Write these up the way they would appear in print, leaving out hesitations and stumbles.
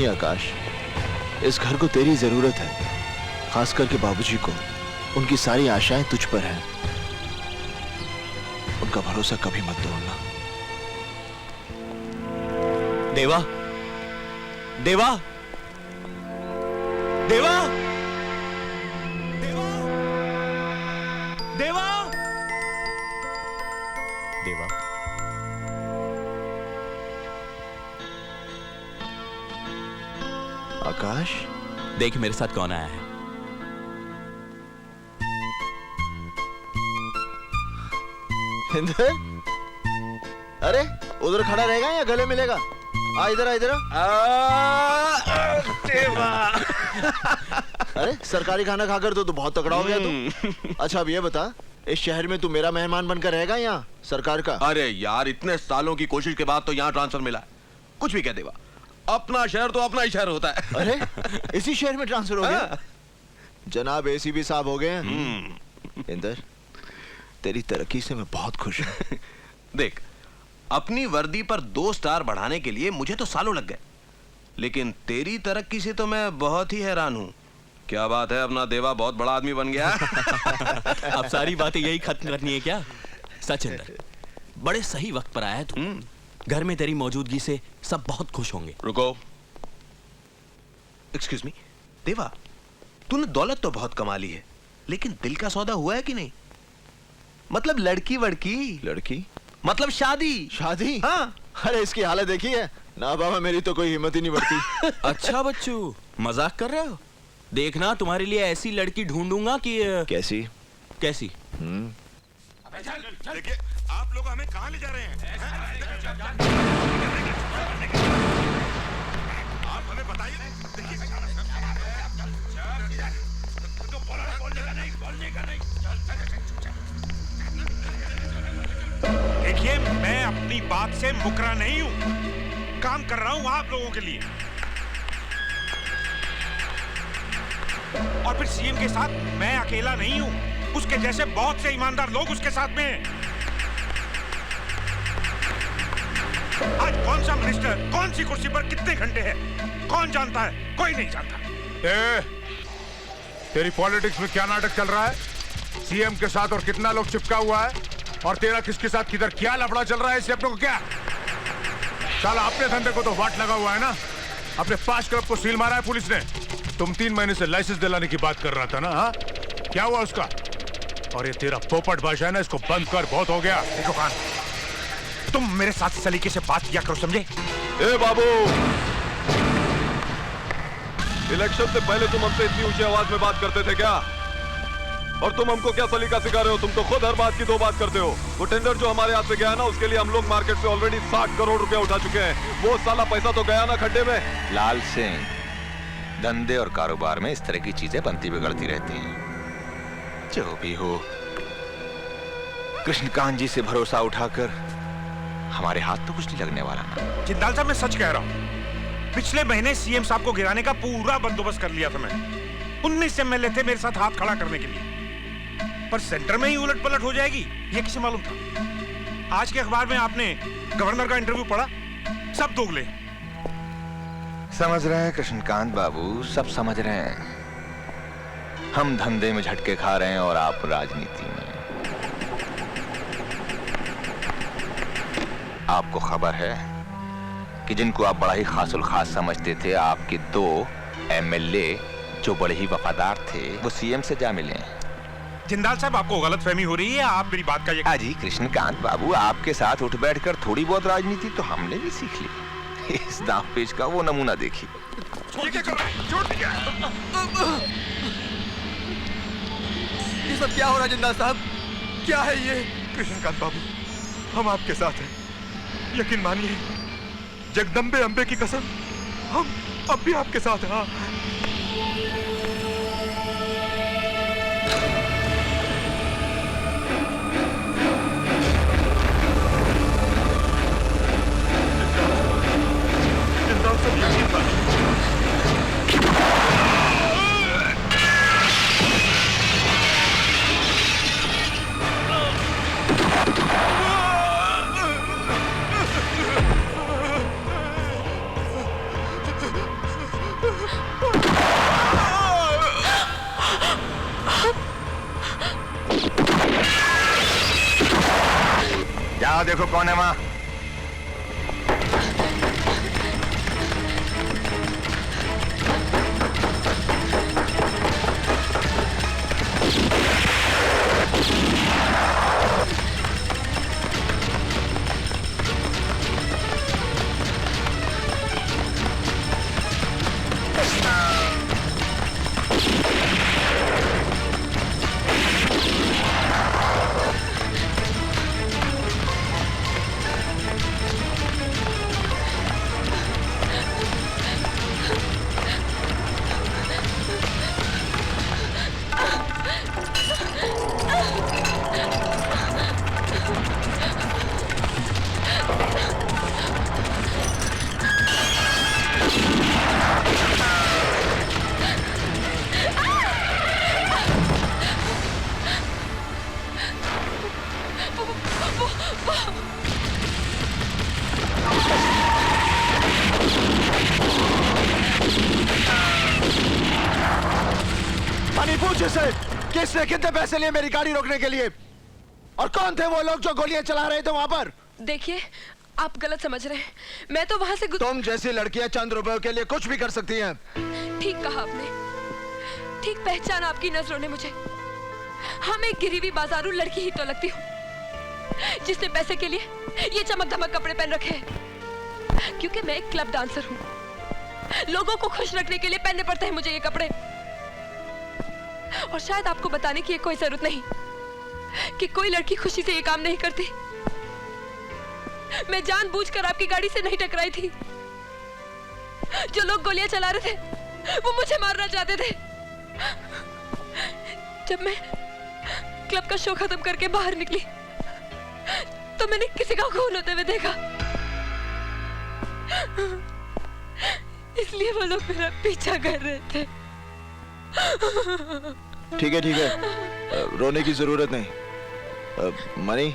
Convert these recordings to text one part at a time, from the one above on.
नहीं आकाश, इस घर को तेरी जरूरत है, खास करके बाबूजी को। उनकी सारी आशाएं तुझ पर हैं। उनका भरोसा कभी मत तोड़ना। देवा, देवा, देवा, देवा, देवा, देवा। आकाश, देख मेरे साथ कौन आया है। इंदर, अरे उधर खड़ा रहेगा या गले मिलेगा? आ इधर, आ इधर। अरे सरकारी खाना खाकर तो बहुत तगड़ा हो गया तू। अच्छा अब ये बता, इस शहर में तू मेरा मेहमान बनकर रहेगा यहाँ सरकार का? अरे यार, इतने सालों की कोशिश के बाद तो यहाँ ट्रांसफर मिला है। कुछ भी कह देगा, अपना शहर तो अपना ही शहर होता है। अरे इसी शहर में ट्रांसफर हो गया? जनाब एसीपी साहब हो गए हैं। इंदर, तेरी तरक्की से मैं बहुत खुश हूँ। देख, अपनी वर्दी पर 2 स्टार बढ़ाने के लिए मुझे तो सालों लग गए, लेकिन तेरी तरक्की से तो मैं बहुत ही हैरान हूँ। क्या बात है, अपना देवा बहुत बड़ा आदमी बन गया। अब सारी बातें यही खत्म करनी है क्या? सच इंदर, बड़े सही वक्त पर आया है तू। घर में तेरी मौजूदगी से सब बहुत खुश होंगे। रुको, एक्सक्यूज मी। देवा, तूने दौलत तो बहुत कमा ली है, लेकिन दिल का सौदा हुआ है कि नहीं? मतलब लड़की वड़की। लड़की मतलब शादी। शादी? हाँ। अरे इसकी हालत देखी है ना बाबा, मेरी तो कोई हिम्मत ही नहीं बढ़ती। अच्छा बच्चू, मजाक कर रहे हो? देखना तुम्हारे लिए ऐसी लड़की ढूंढूंगा कि कैसी? कैसी? देखिए, आप लोग हमें कहाँ ले जा रहे हैं? आप हमें बताइए। देखिए, मैं अपनी बात से मुकरा नहीं हूँ। काम कर रहा हूँ आप लोगों के लिए। और फिर सीएम के साथ मैं अकेला नहीं हूँ, उसके जैसे बहुत से ईमानदार लोग उसके साथ में हैं। आज कौन सा मिनिस्टर कौन सी कुर्सी पर कितने घंटे है, कौन जानता है? कोई नहीं जानता। तेरी पॉलिटिक्स में क्या नाटक चल रहा है? सीएम के साथ और कितना लोग चिपका हुआ है, और तेरा किसके साथ किधर क्या लफड़ा चल रहा है, इससे अपने को क्या? साला अपने धंधे को तो वाट लगा हुआ है ना। अपने 5 क्लब को सील मारा है पुलिस ने। तुम 3 महीने से लाइसेंस दिलाने की बात कर रहा था ना? हाँ, क्या हुआ उसका? और ये तेरा पोपट भाषा है ना, इसको बंद कर, बहुत हो गया। देखो खान, तुम मेरे साथ सलीके से बात किया करो, समझे? ए बाबू, इलेक्शन से पहले तुम हमसे इतनी ऊंची आवाज में बात करते थे क्या? और तुम हमको क्या सलीका सिखा रहे हो? तुम तो खुद हर बात की 2 बात करते हो। वो टेंडर जो हमारे हाथ से गया ना, उसके लिए हम लोग मार्केट से ऑलरेडी 60 करोड़ रुपया उठा चुके हैं। वो साला पैसा तो गया ना खड्डे में। लाल सिंह, धंधे और कारोबार में इस तरह की चीजें बनती बिगड़ती रहती हैं। जो भी हो, कृष्णकांत जी से भरोसा उठाकर हमारे हाथ तो कुछ नहीं लगने वाला ना। जिंदाल साहब, मैं सच कह रहा हूँ। पिछले महीने सीएम साहब को गिराने का पूरा बंदोबस्त कर लिया था मैं। 19 एमएलए थे मेरे साथ हाथ खड़ा करने के लिए, पर सेंटर में ही उलट पलट हो जाएगी ये किसे मालूम था? आज के अखबार में आपने गवर्नर का इंटरव्यू पढ़ा? सब दोगले। समझ रहे हैं कृष्णकांत बाबू, सब समझ रहे हैं। हम धंधे में झटके खा रहे हैं और आप राजनीति में। आपको खबर है कि जिनको आप बड़ा ही खासुल खास समझते थे, आपके 2 एमएलए जो बड़े ही वफादार थे, वो सीएम से जा मिले। जिंदाल साहब, आपको गलतफहमी हो रही है। आप मेरी बात का यकीन। जी कृष्णकांत बाबू, आपके साथ उठ बैठकर थोड़ी बहुत राजनीति तो हमने भी सीख ली। इस दांव पेच का वो नमूना देखिए। ये सब क्या हो रहा है जिंदाल साहब? क्या है ये? कृष्णकांत बाबू, हम आपके साथ हैं, यकीन मानिए। जगदम्बे अंबे की कसम, हम अब भी आपके साथ हैं। हाँ। जाओ देखो कौन है वहां। किसने कितने पैसे लिए मेरी गाड़ी रोकने के लिए? और कौन थे वो लोग जो गोलियां चला रहे थे वहां पर? देखिए, आप गलत समझ रहे हैं। मैं तो वहां से तुम जैसी लड़कियां चंद रुपयों के लिए कुछ भी कर सकती हैं। ठीक कहा आपने, ठीक पहचाना आपकी नजरों ने मुझे। हाँ, मैं गिरी हुई बाजारू लड़की ही तो लगती हूँ जिसने पैसे के लिए ये चमक धमक कपड़े पहन रखे हैं, क्योंकि मैं एक क्लब डांसर हूँ। लोगों को खुश रखने के लिए पहनने पड़ते हैं मुझे ये कपड़े। और शायद आपको बताने की कोई जरूरत नहीं कि कोई लड़की खुशी से ये काम नहीं करती। मैं जानबूझकर आपकी गाड़ी से नहीं टकराई थी। जो लोग गोलियां चला रहे थे वो मुझे मारना चाहते थे। जब मैं क्लब का शो खत्म करके बाहर निकली तो मैंने किसी का खून होते हुए देखा, इसलिए वो लोग मेरा पीछा कर रहे थे। ठीक है, रोने की जरूरत नहीं। मनी,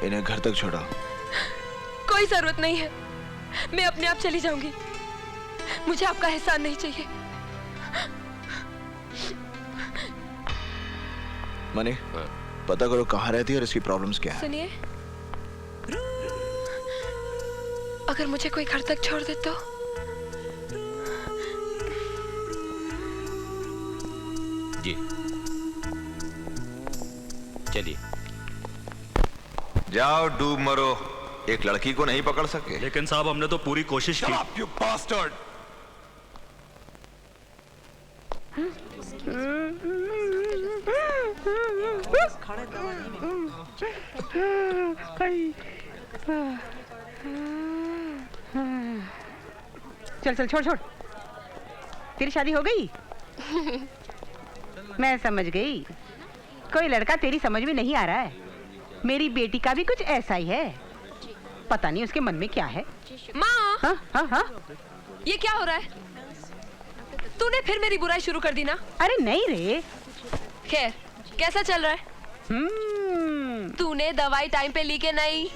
इन्हें घर तक छोड़ो। कोई जरूरत नहीं है, मैं अपने आप चली जाऊंगी। मुझे आपका एहसान नहीं चाहिए। मनी, पता करो कहाँ रहती है और इसकी प्रॉब्लम्स क्या है। सुनिए, अगर मुझे कोई घर तक छोड़ दे तो जी चलिए। जाओ डूब मरो, एक लड़की को नहीं पकड़ सके। लेकिन साहब, हमने तो पूरी कोशिश की। You bastard! चल चल, छोड़ छोड़। तेरी शादी हो गई? मैं समझ गई, कोई लड़का तेरी समझ में नहीं आ रहा है। मेरी बेटी का भी कुछ ऐसा ही है, पता नहीं उसके मन में क्या है। माँ, हाँ हाँ हाँ, ये क्या हो रहा है? तूने फिर मेरी बुराई शुरू कर दी ना? अरे नहीं रे। खैर, कैसा चल रहा है? तूने दवाई टाइम पे ली के नहीं?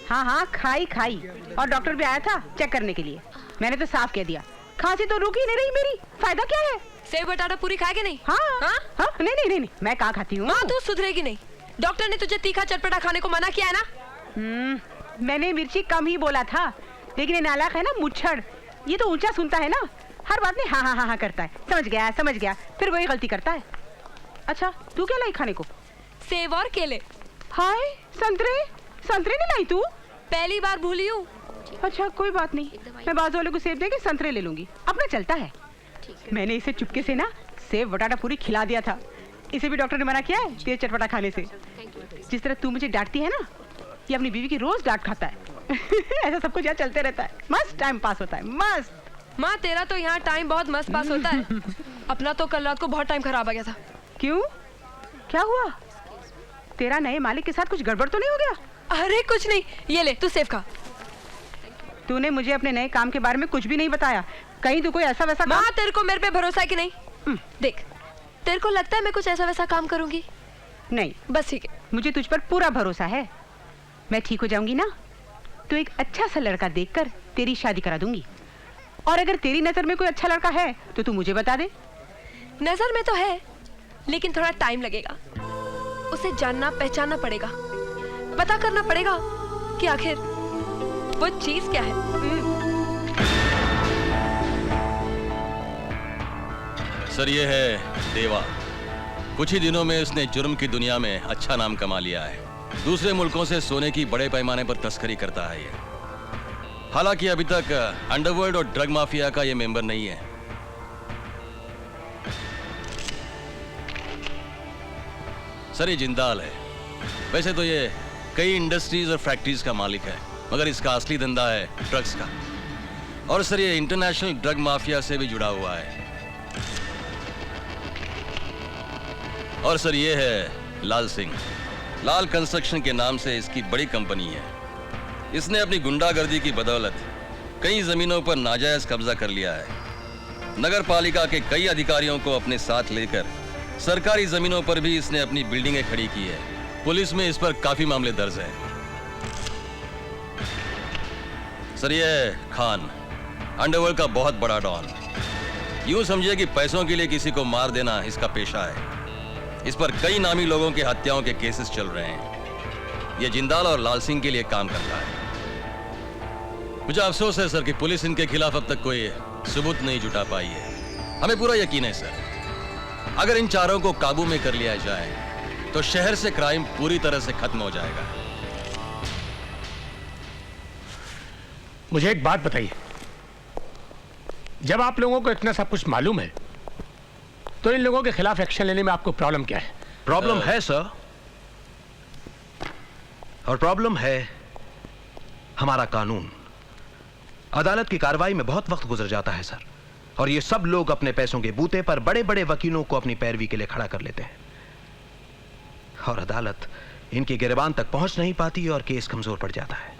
हाँ हाँ, खाई और डॉक्टर भी आया था चेक करने के लिए। मैंने तो साफ कह दिया, खांसी तो रुक ही नहीं रही मेरी, फायदा क्या है? सेव बटाटा पूरी खाएगी नहीं? हाँ हाँ? हाँ, नहीं, मैं कहाँ खाती हूँ। माँ, तू सुधरेगी नहीं। डॉक्टर ने तुझे तीखा चटपटा खाने को मना किया है ना? मैंने मिर्ची कम ही बोला था, लेकिन ये नालायक है ना मुच्छड़, ये तो ऊंचा सुनता है ना, हर बात में हाँ हाँ हाँ हाँ करता है। समझ गया, फिर वही गलती करता है। अच्छा, तू क्या लाई खाने को? सेव और केले। हाय, संतरे नहीं लाई तू? पहली बार भूली हूँ। अच्छा कोई बात नहीं, मैं बाजू वाले को सेब देके संतरे ले लूंगी, अपना चलता है। मैंने इसे चुपके से ना सेब बटाटा पूरी खिला दिया था। इसे भी डॉक्टर ने मना किया है तेज चटपटा खाने से। जिस तरह तू मुझे डांटती है ना, ये अपनी बीवी की रोज डांट खाता है। ऐसा सब कुछ यहाँ चलते रहता है, मस्त टाइम पास होता है, मस्त। माँ, तेरा तो यहाँ टाइम बहुत मस्त पास होता है। अपना तो कल रात को बहुत टाइम खराब आ गया था। क्यों, क्या हुआ? तेरा नए मालिक के साथ कुछ गड़बड़ तो नहीं हो गया? अरे कुछ नहीं, ये ले तू सेव खा। तूने मुझे अपने नए काम के बारे में कुछ भी नहीं बताया, कहीं तू कोई ऐसा वैसा माँ, तेरे को मेरे पे भरोसा है कि नहीं? देख, तेरे को लगता है मैं कुछ ऐसा वैसा काम करूंगी? नहीं, बस ठीक है। मुझे तुझ पर पूरा भरोसा है। मैं ठीक हो जाऊंगी ना तो एक अच्छा सा लड़का देखकर तेरी शादी करा दूंगी। और अगर तेरी नजर में कोई अच्छा लड़का है तो तू मुझे बता दे। नजर में तो है, लेकिन थोड़ा टाइम लगेगा। उसे जानना पहचानना पड़ेगा, पता करना पड़ेगा कि आखिर वो चीज क्या है। सर, ये है देवा। कुछ ही दिनों में इसने जुर्म की दुनिया में अच्छा नाम कमा लिया है। दूसरे मुल्कों से सोने की बड़े पैमाने पर तस्करी करता है ये। हालांकि अभी तक अंडरवर्ल्ड और ड्रग माफिया का ये मेंबर नहीं है। सर, ये जिंदाल है। वैसे तो ये कई इंडस्ट्रीज और फैक्ट्रीज का मालिक है, मगर इसका असली धंधा है ड्रग्स का। और सर, ये इंटरनेशनल ड्रग माफिया से भी जुड़ा हुआ है। और सर, ये है लाल सिंह। लाल कंस्ट्रक्शन के नाम से इसकी बड़ी कंपनी है। इसने अपनी गुंडागर्दी की बदौलत कई जमीनों पर नाजायज कब्जा कर लिया है। नगर पालिका के कई अधिकारियों को अपने साथ लेकर सरकारी जमीनों पर भी इसने अपनी बिल्डिंगें खड़ी की है। पुलिस में इस पर काफी मामले दर्ज हैं। सर, ये है खान, अंडरवर्ल्ड का बहुत बड़ा डॉन। यूं समझिए कि पैसों के लिए किसी को मार देना इसका पेशा है। इस पर कई नामी लोगों के हत्याओं के केसेस चल रहे हैं। यह जिंदाल और लाल सिंह के लिए काम करता है। मुझे अफसोस है सर कि पुलिस इनके खिलाफ अब तक कोई सबूत नहीं जुटा पाई है। हमें पूरा यकीन है सर, अगर इन चारों को काबू में कर लिया जाए तो शहर से क्राइम पूरी तरह से खत्म हो जाएगा। मुझे एक बात बताइए, जब आप लोगों को इतना सब कुछ मालूम है तो इन लोगों के खिलाफ एक्शन लेने में आपको प्रॉब्लम क्या है? प्रॉब्लम है सर, और प्रॉब्लम है हमारा कानून। अदालत की कार्रवाई में बहुत वक्त गुजर जाता है सर, और ये सब लोग अपने पैसों के बूते पर बड़े बड़े वकीलों को अपनी पैरवी के लिए खड़ा कर लेते हैं, और अदालत इनकी गिरबान तक पहुंच नहीं पाती और केस कमजोर पड़ जाता है।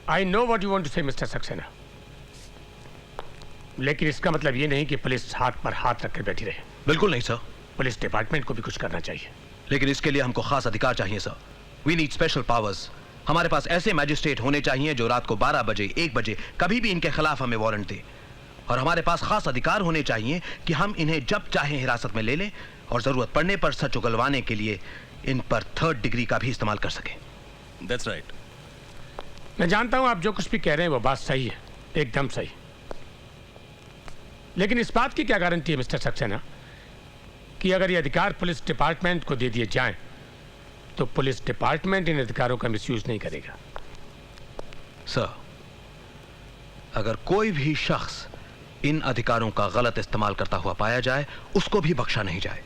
I know what you want to say Mister Saxena, लेकिन इसका मतलब ये नहीं कि पुलिस हाथ पर हाथ रखकर बैठी रहे। बिल्कुल नहीं सर। पुलिस डिपार्टमेंट को भी कुछ करना चाहिए। लेकिन इसके लिए हमको खास अधिकार चाहिए sir. We need special powers. हमारे पास ऐसे मैजिस्ट्रेट होने चाहिए जो रात को 12 बजे 1 बजे कभी भी इनके खिलाफ हमें वारंट दे, और हमारे पास खास अधिकार होने चाहिए कि हम इन्हें जब चाहे हिरासत में ले लें और जरूरत पड़ने पर सच उगलवाने के लिए इन पर 3rd डिग्री का भी इस्तेमाल कर सकें। That's right. मैं जानता हूं आप जो कुछ भी कह रहे हैं वो बात सही है, एकदम सही, लेकिन इस बात की क्या गारंटी है मिस्टर सक्सेना कि अगर ये अधिकार पुलिस डिपार्टमेंट को दे दिए जाएं तो पुलिस डिपार्टमेंट इन अधिकारों का मिसयूज नहीं करेगा? सर, अगर कोई भी शख्स इन अधिकारों का गलत इस्तेमाल करता हुआ पाया जाए उसको भी बख्शा नहीं जाए।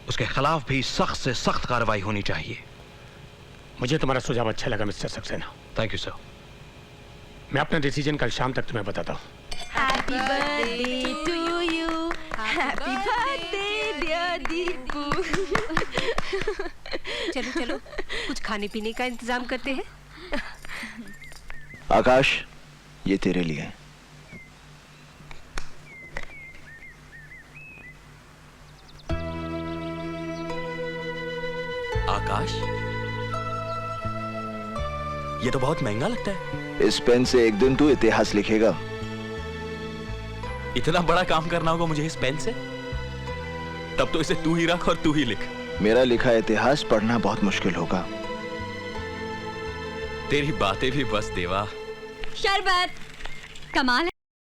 उसके खिलाफ भी सख्त से सख्त कार्रवाई होनी चाहिए। मुझे तुम्हारा सुझाव अच्छा लगा mister Saxena. Thank you sir. मैं अपना डिसीजन कल शाम तक तुम्हें बताता हूँ। Happy birthday to you. Happy birthday dear Deepu. चलो चलो कुछ खाने पीने का इंतजाम करते हैं। आकाश, ये तेरे लिए है। आकाश, ये तो बहुत महंगा लगता है। इस पेन से एक दिन तू इतिहास लिखेगा। इतना बड़ा काम करना होगा मुझे इस पेन से? तब तो इसे तू ही रख और तू ही लिख। मेरा लिखा इतिहास पढ़ना बहुत मुश्किल होगा। तेरी बातें भी बस देवा। शरबत कमाल है।